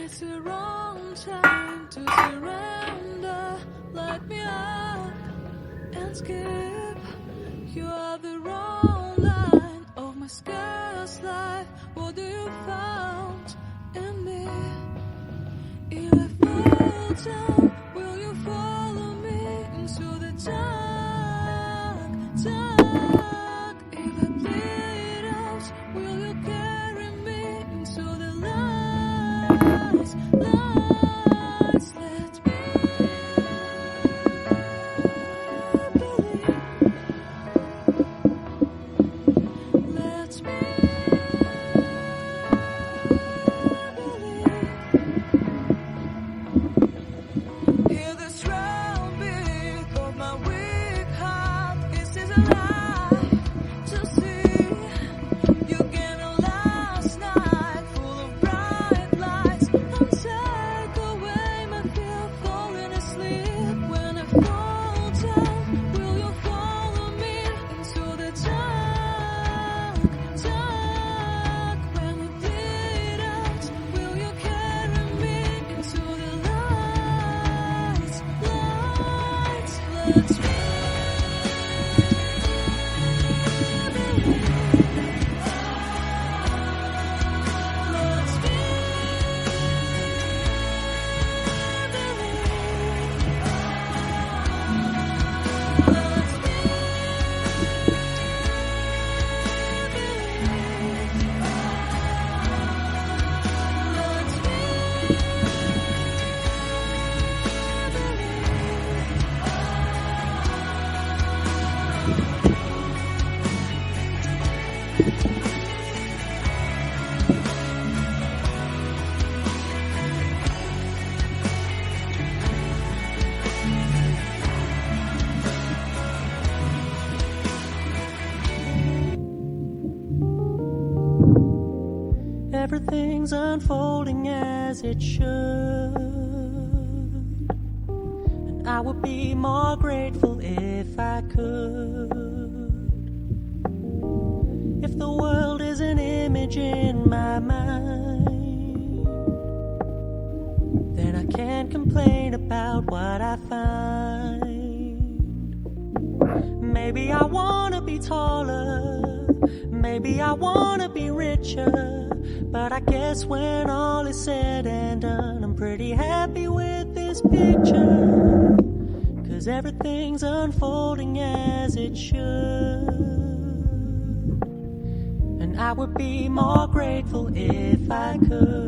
It's the wrong time to surrender. Let me up and skip. You are the wrong line of my scarce life. What do you found in me? If I fall down, will you follow me into the dark, dark? If I bleed out, will you carry me into the lights, lights? Let me believe. Let me believe. Hear the strong beat of my weak heart. Is this a lie to see? You came in last night, full of bright lights. Don't take away my fear of falling asleep. When I fall down, will you follow me into the dark, dark? When I bleed out, will you carry me into the lights, lights? Let's be. Let's be. Everything's unfolding as it should, and I would be more grateful if I could. If the world is an image in my mind, then I can't complain about what I find. Maybe I wanna be taller, maybe I wanna be richer, but I guess when all is said and done, I'm pretty happy with this picture. 'Cause everything's unfolding as it should, and I would be more grateful if I could.